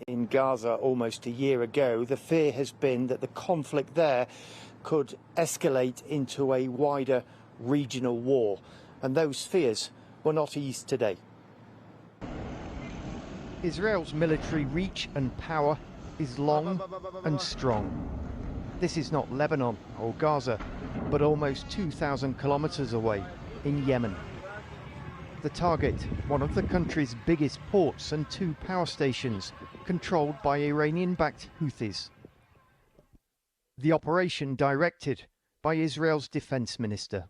In Gaza almost a year ago, the fear has been that the conflict there could escalate into a wider regional war, and those fears were not eased today. Israel's military reach and power is long and strong. This is not Lebanon or Gaza, but almost 2,000 kilometers away in Yemen. The target, one of the country's biggest ports and 2 power stations, controlled by Iranian-backed Houthis. The operation directed by Israel's defense minister.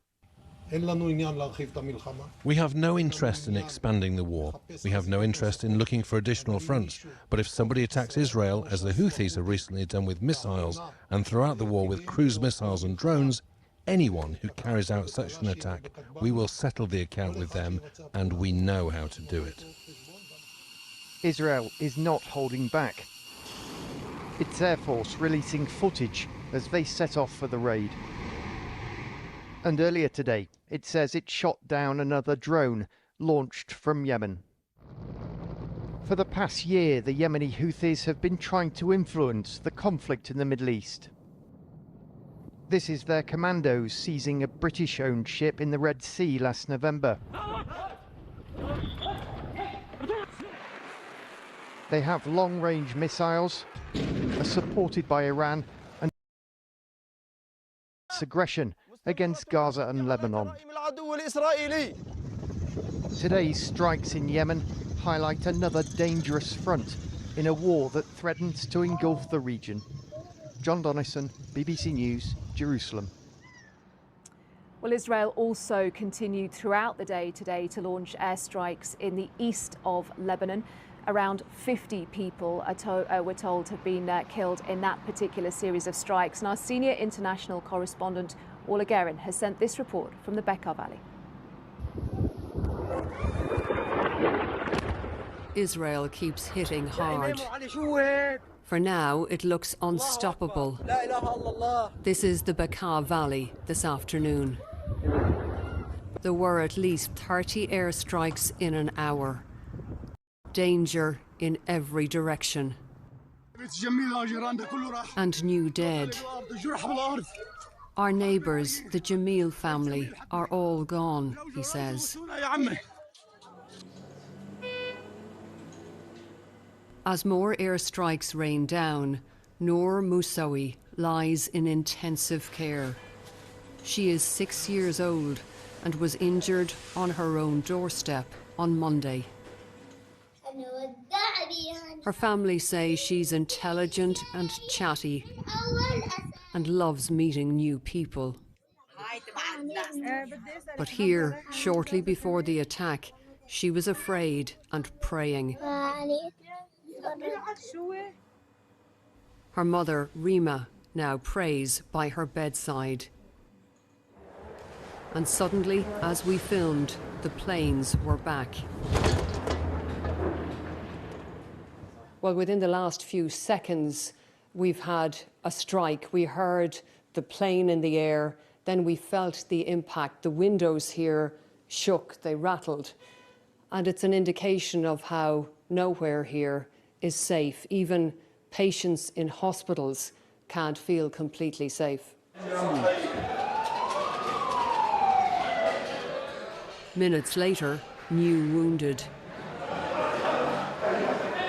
We have no interest in expanding the war. We have no interest in looking for additional fronts. But if somebody attacks Israel, as the Houthis have recently done with missiles, and throughout the war with cruise missiles and drones, anyone who carries out such an attack, we will settle the account with them, and we know how to do it. Israel is not holding back. Its Air Force releasing footage as they set off for the raid. And earlier today, it says it shot down another drone launched from Yemen. For the past year, the Yemeni Houthis have been trying to influence the conflict in the Middle East. This is their commandos seizing a British-owned ship in the Red Sea last November. They have long-range missiles, are supported by Iran, and aggression against Gaza and Lebanon. Today's strikes in Yemen highlight another dangerous front in a war that threatens to engulf the region. John Donnison, BBC News, Jerusalem. Well, Israel also continued throughout the day today to launch airstrikes in the east of Lebanon. Around 50 people were told to have been killed in that particular series of strikes. And our senior international correspondent, Orla Guerin, has sent this report from the Bekaa Valley. Israel keeps hitting hard. For now, it looks unstoppable. This is the Bekaa Valley this afternoon. There were at least 30 airstrikes in an hour. Danger in every direction. And new dead. Our neighbours, the Jamil family, are all gone, he says. As more airstrikes rain down, Noor Moussaoui lies in intensive care. She is 6 years old and was injured on her own doorstep on Monday. Her family say she's intelligent and chatty and loves meeting new people. But here, shortly before the attack, she was afraid and praying. Her mother, Rima, now prays by her bedside. And suddenly, as we filmed, the planes were back. Well, within the last few seconds, we've had a strike. We heard the plane in the air, then we felt the impact. The windows here shook, they rattled. And it's an indication of how nowhere here is safe. Even patients in hospitals can't feel completely safe. Minutes later, new wounded.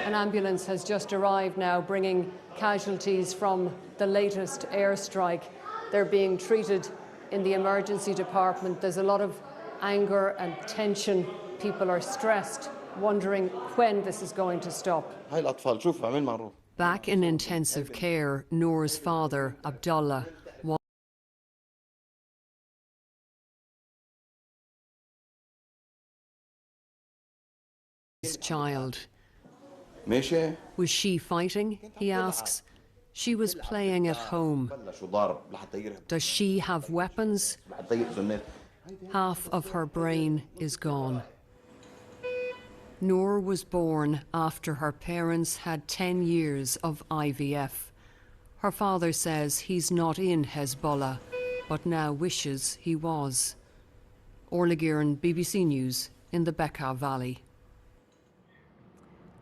An ambulance has just arrived now, bringing casualties from the latest airstrike. They're being treated in the emergency department. There's a lot of anger and tension. People are stressed, wondering when this is going to stop. Back in intensive care, Noor's father, Abdullah, his child. Was she fighting? He asks. She was playing at home. Does she have weapons? Half of her brain is gone. Noor was born after her parents had 10 years of IVF. Her father says he's not in Hezbollah, but now wishes he was. Orla Guerin, BBC News, in the Bekaa Valley.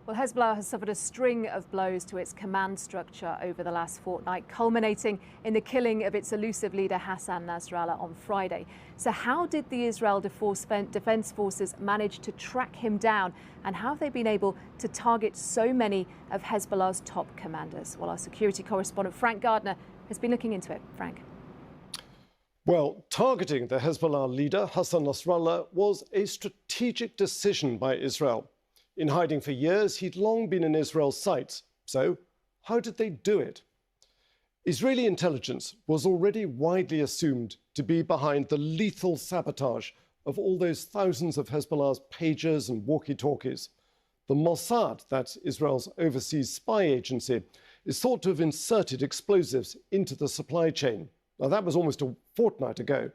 Well, Hezbollah has suffered a string of blows to its command structure over the last fortnight, culminating in the killing of its elusive leader Hassan Nasrallah on Friday. So how did the Israel Defense Forces manage to track him down, and how have they been able to target so many of Hezbollah's top commanders? Well, our security correspondent Frank Gardner has been looking into it. Frank. Well, targeting the Hezbollah leader Hassan Nasrallah was a strategic decision by Israel. In hiding for years, he'd long been in Israel's sights. So, how did they do it? Israeli intelligence was already widely assumed to be behind the lethal sabotage of all those thousands of Hezbollah's pagers and walkie-talkies. The Mossad, that's Israel's overseas spy agency, is thought to have inserted explosives into the supply chain. Now, that was almost a fortnight ago.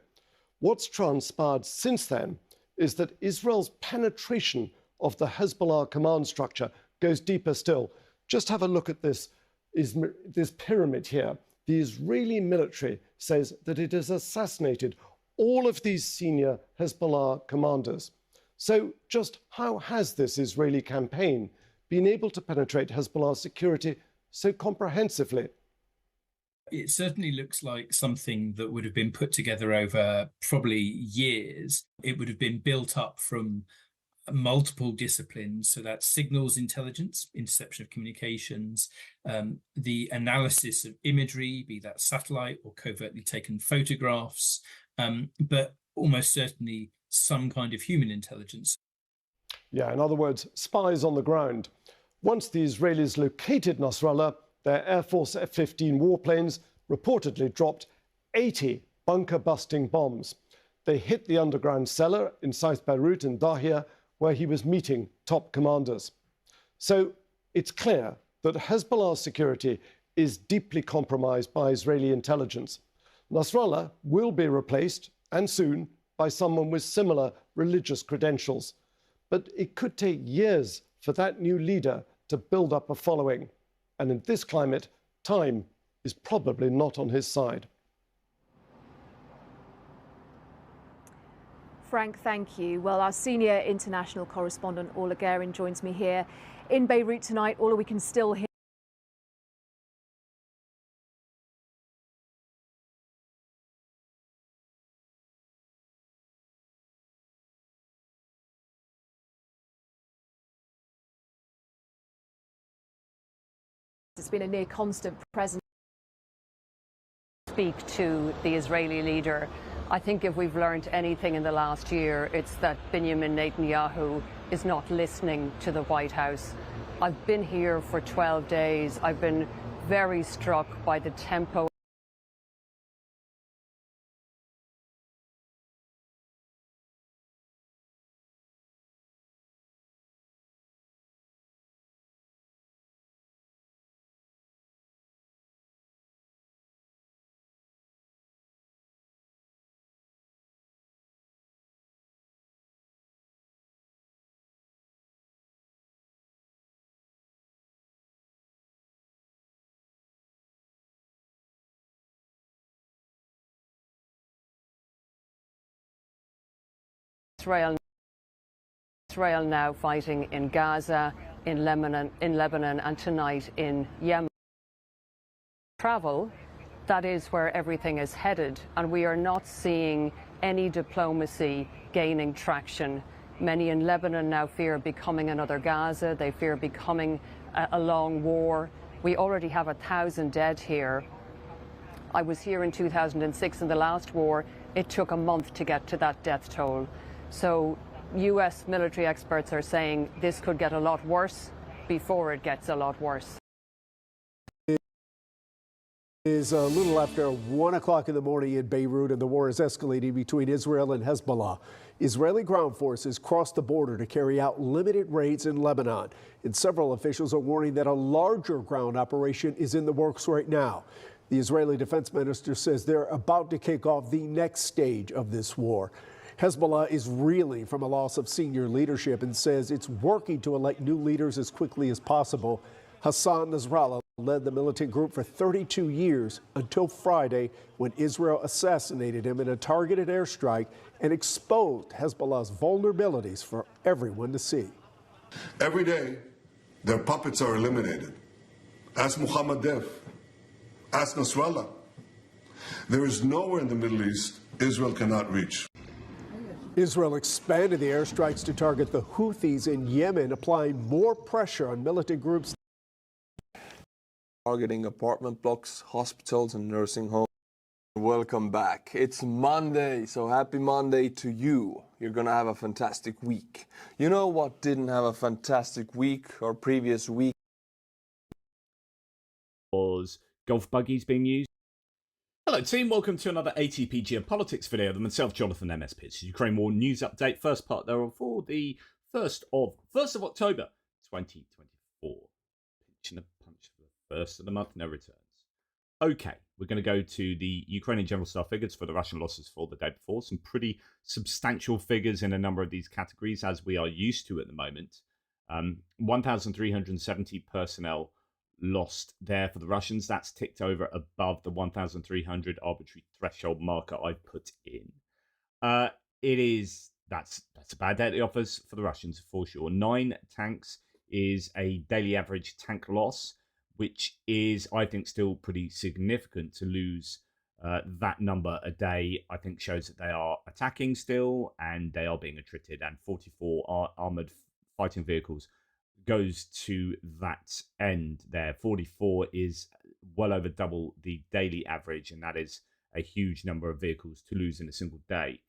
What's transpired since then is that Israel's penetration of the Hezbollah command structure goes deeper still. Just have a look at this pyramid here. The Israeli military says that it has assassinated all of these senior Hezbollah commanders. So just how has this Israeli campaign been able to penetrate Hezbollah's security so comprehensively? It certainly looks like something that would have been put together over probably years. It would have been built up from multiple disciplines. So that's signals intelligence, interception of communications, the analysis of imagery, be that satellite or covertly taken photographs, but almost certainly some kind of human intelligence. Yeah, in other words, spies on the ground. Once the Israelis located Nasrallah, their Air Force F-15 warplanes reportedly dropped 80 bunker-busting bombs. They hit the underground cellar in South Beirut and Dahia, where he was meeting top commanders. So it's clear that Hezbollah's security is deeply compromised by Israeli intelligence. Nasrallah will be replaced, and soon, by someone with similar religious credentials. But it could take years for that new leader to build up a following. And in this climate, time is probably not on his side. Frank, thank you. Well, our senior international correspondent, Orla Guerin, joins me here in Beirut tonight. Orla, we can still hear it's been a near constant presence. Speak to the Israeli leader. I think if we've learned anything in the last year, it's that Benjamin Netanyahu is not listening to the White House. I've been here for 12 days. I've been very struck by the tempo. Israel now fighting in Gaza, in Lebanon, and tonight in Yemen. Travel, that is where everything is headed, and we are not seeing any diplomacy gaining traction. Many in Lebanon now fear becoming another Gaza. They fear becoming a long war. We already have 1,000 dead here. I was here in 2006 in the last war. It took a month to get to that death toll. So US military experts are saying this could get a lot worse before it gets a lot worse. It is a little after 1 o'clock in the morning in Beirut, and the war is escalating between Israel and Hezbollah. Israeli ground forces crossed the border to carry out limited raids in Lebanon, and several officials are warning that a larger ground operation is in the works right now. The Israeli defense minister says they're about to kick off the next stage of this war. Hezbollah is reeling from a loss of senior leadership and says it's working to elect new leaders as quickly as possible. Hassan Nasrallah led the militant group for 32 years until Friday, when Israel assassinated him in a targeted airstrike and exposed Hezbollah's vulnerabilities for everyone to see. Every day, Their puppets are eliminated. Ask Mohammed Deif. Ask Nasrallah. There is nowhere in the Middle East Israel cannot reach. Israel expanded the airstrikes to target the Houthis in Yemen, applying more pressure on militant groups. Targeting apartment blocks, hospitals, and nursing homes. Welcome back. It's Monday, so happy Monday to you. You're going to have a fantastic week. You know what didn't have a fantastic week or previous week? Was golf buggies being used? Hello team, welcome to another ATP Geopolitics video with myself, Jonathan MS Pitts. Ukraine War News Update, first part thereof for the 1st of October 2024. Pinching a punch for the first of the month, no returns. Okay, we're going to go to the Ukrainian General Staff figures for the Russian losses for the day before. Some pretty substantial figures in a number of these categories, as we are used to at the moment. 1,370 personnel lost there for the Russians. That's ticked over above the 1,300 arbitrary threshold marker I've put in. That's a bad day at the office for the Russians for sure. 9 tanks is a daily average tank loss, which is, I think, still pretty significant. To lose that number a day, I think, shows that they are attacking still and they are being attrited. And 44 armoured fighting vehicles goes to that end there. 44 is well over double the daily average, and that is a huge number of vehicles to lose in a single day.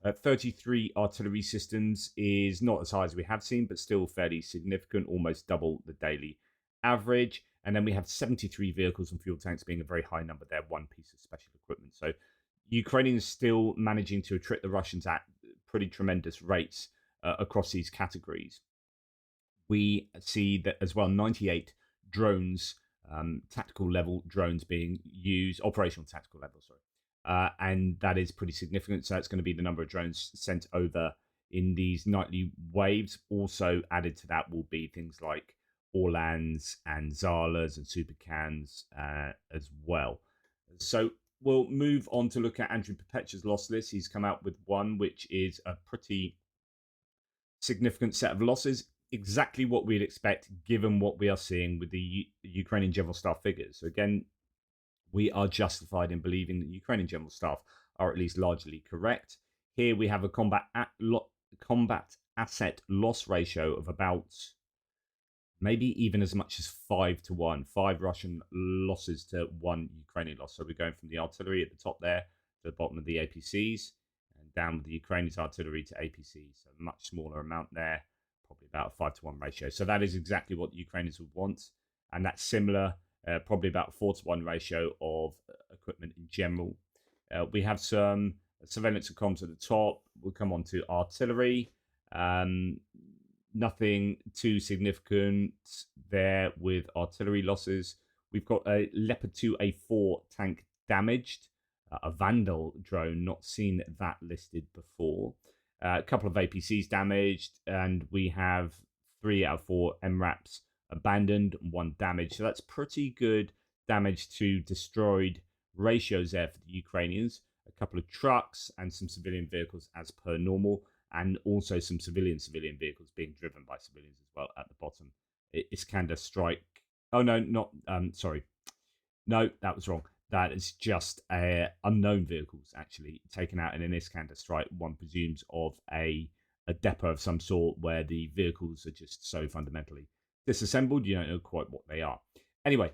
33 artillery systems is not as high as we have seen, but still fairly significant, almost double the daily average. And then we have 73 vehicles and fuel tanks being a very high number there, one piece of special equipment. So Ukrainians still managing to attrit the Russians at pretty tremendous rates across these categories. We see that as well, 98 drones, tactical level drones being used, operational tactical level, and that is pretty significant. So that's going to be the number of drones sent over in these nightly waves. Also added to that will be things like Orlans and Zalas and Supercans as well. So we'll move on to look at Andrew Perpetua's loss list. He's come out with one which is a pretty significant set of losses. Exactly what we'd expect given what we are seeing with the Ukrainian General Staff figures. So again, we are justified in believing that Ukrainian General Staff are at least largely correct. Here we have a combat asset loss ratio of about maybe even as much as 5-1. 5 Russian losses to 1 Ukrainian loss. So we're going from the artillery at the top there to the bottom of the APCs, and down with the Ukrainians artillery to APCs. So a much smaller amount there. Probably about a 5-1 ratio. So that is exactly what the Ukrainians would want. And that's similar, probably about a 4-1 ratio of equipment in general. We have some surveillance and comms at the top. We'll come on to artillery. Nothing too significant there with artillery losses. We've got a Leopard 2A4 tank damaged. A Vandal drone, not seen that listed before. A couple of APCs damaged, and we have 3 out of 4 MRAPs abandoned and 1 damaged. So that's pretty good damage to destroyed ratios there for the Ukrainians. A couple of trucks and some civilian vehicles as per normal, and also some civilian vehicles being driven by civilians as well at the bottom. Iskander strike. Oh, no, not, sorry. No, that was wrong. That is just unknown vehicles actually taken out in an Iskander strike. One presumes of a depot of some sort where the vehicles are just so fundamentally disassembled, you don't know quite what they are. Anyway,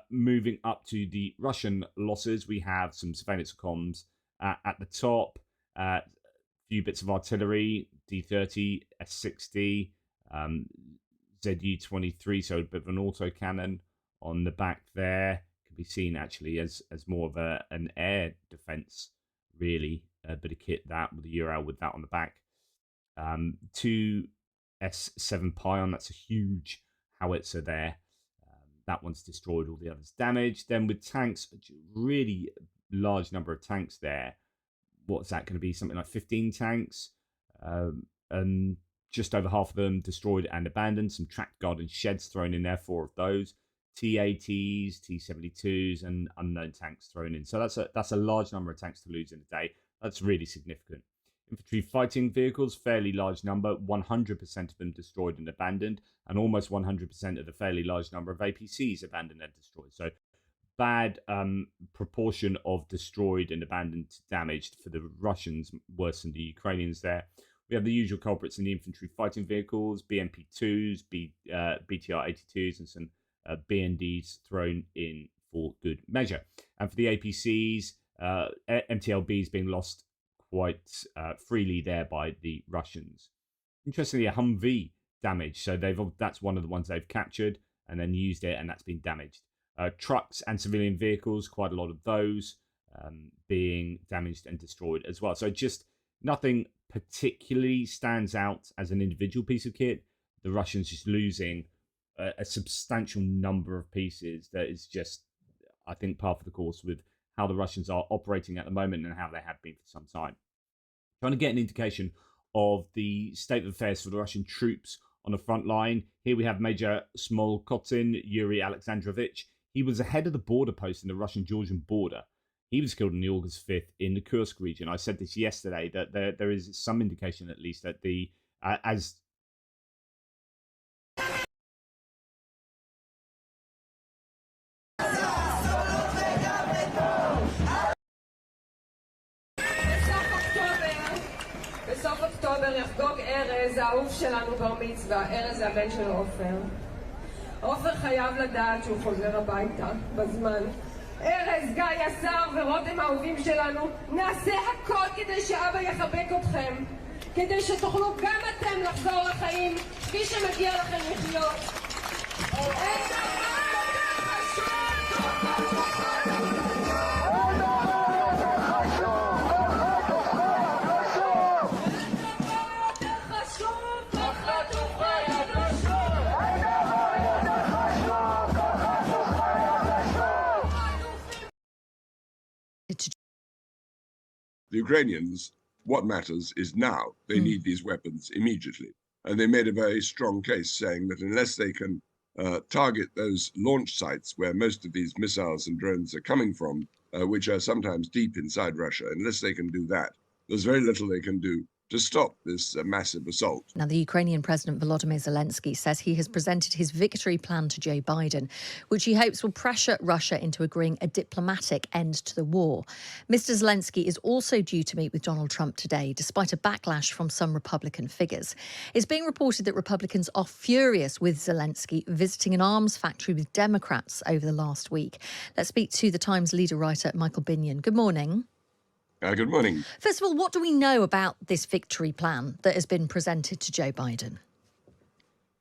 moving up to the Russian losses, we have some surveillance comms at the top, a few bits of artillery, D30, S60, ZU-23, so a bit of an autocannon on the back there. Be seen actually as more of an air defense, really. A bit of kit that with the Ural with that on the back. 2 S7 Pion, that's a huge howitzer there. That one's destroyed, all the others damaged. Then with tanks, a really large number of tanks there. What's that going to be? Something like 15 tanks. And just over half of them destroyed and abandoned. Some tracked garden sheds thrown in there, 4 of those. T-80s, T-72s, and unknown tanks thrown in. So that's a large number of tanks to lose in a day. That's really significant. Infantry fighting vehicles, fairly large number, 100% of them destroyed and abandoned, and almost 100% of the fairly large number of APCs abandoned and destroyed. So bad proportion of destroyed and abandoned to damaged for the Russians, worse than the Ukrainians there. We have the usual culprits in the infantry fighting vehicles, BMP-2s, BTR-82s, and some BNDs thrown in for good measure. And for the APCs, MTLBs being lost quite freely there by the Russians. Interestingly, a Humvee damaged, so that's one of the ones they've captured and then used it, and that's been damaged. Trucks and civilian vehicles, quite a lot of those being damaged and destroyed as well. So just nothing particularly stands out as an individual piece of kit. The Russians just losing a substantial number of pieces that is just, I think, par for the course with how the Russians are operating at the moment and how they have been for some time. Trying to get an indication of the state of affairs for the Russian troops on the front line. Here we have Major Smolkotin Yuri Alexandrovich. He was ahead of the border post in the Russian-Georgian border. He was killed on the August 5th in the Kursk region. I said this yesterday, that there is some indication at least that the as בסוף אוקטובר יחגוג ארז, האהוב שלנו בר מצווה. ארז זה הבן של עופר. עופר חייב לדעת שהוא חוזר הביתה בזמן. ארז, גיא, השר ורותם האהובים שלנו, נעשה הכל כדי שאבא יחבק אתכם, כדי שתוכלו גם אתם לחזור לחיים כפי שמגיע לכם לחיות. אין דבר יותר חשוב! The Ukrainians, what matters is now. They need these weapons immediately. And they made a very strong case saying that unless they can target those launch sites where most of these missiles and drones are coming from, which are sometimes deep inside Russia, unless they can do that, there's very little they can do to stop this massive assault. Now, the Ukrainian President Volodymyr Zelensky says he has presented his victory plan to Joe Biden, which he hopes will pressure Russia into agreeing a diplomatic end to the war. Mr. Zelensky is also due to meet with Donald Trump today, despite a backlash from some Republican figures. It's being reported that Republicans are furious with Zelensky visiting an arms factory with Democrats over the last week. Let's speak to the Times leader writer Michael Binion. Good morning. Good morning. First of all, what do we know about this victory plan that has been presented to Joe Biden?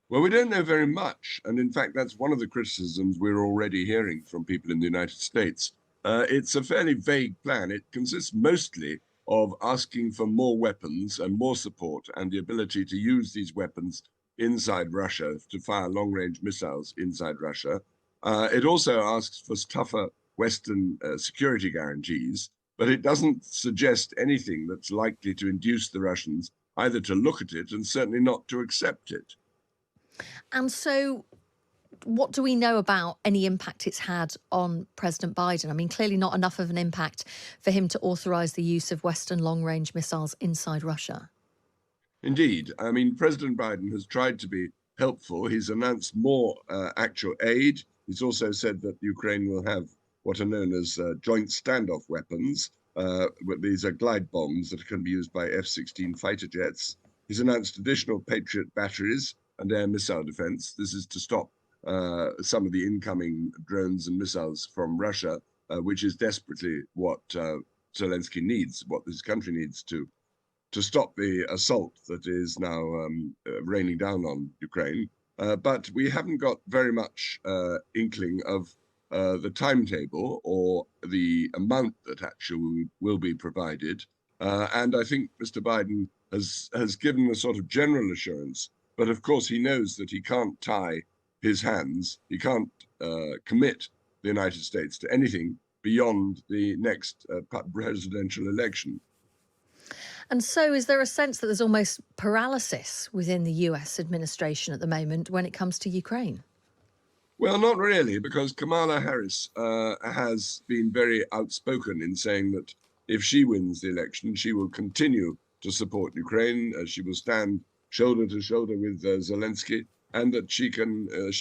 Well, we don't know very much. And in fact, that's one of the criticisms we're already hearing from people in the United States. It's a fairly vague plan. It consists mostly of asking for more weapons and more support and the ability to use these weapons inside Russia to fire long-range missiles inside Russia. It also asks for tougher Western security guarantees. But it doesn't suggest anything that's likely to induce the Russians either to look at it and certainly not to accept it. And so what do we know about any impact it's had on President Biden? I mean, clearly not enough of an impact for him to authorise the use of Western long-range missiles inside Russia. Indeed. I mean, President Biden has tried to be helpful. He's announced more actual aid. He's also said that Ukraine will have what are known as joint standoff weapons. These are glide bombs that can be used by F-16 fighter jets. He's announced additional Patriot batteries and air missile defense. This is to stop some of the incoming drones and missiles from Russia, which is desperately what Zelensky needs, what his country needs to stop the assault that is now raining down on Ukraine. But we haven't got very much inkling of the timetable or the amount that actually will be provided. And I think Mr. Biden has given a sort of general assurance, but of course he knows that he can't tie his hands, he can't commit the United States to anything beyond the next presidential election. And so is there a sense that there's almost paralysis within the US administration at the moment when it comes to Ukraine? Well, not really, because Kamala Harris has been very outspoken in saying that if she wins the election, she will continue to support Ukraine. She will stand shoulder to shoulder with Zelensky, and that she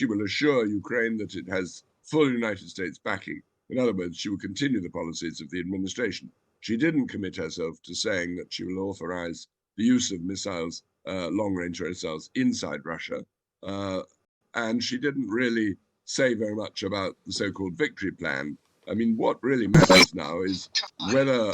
will assure Ukraine that it has full United States backing. In other words, she will continue the policies of the administration. She didn't commit herself to saying that she will authorize the use of missiles, long-range missiles, inside Russia. And she didn't really say very much about the so-called victory plan. I mean, what really matters now is whether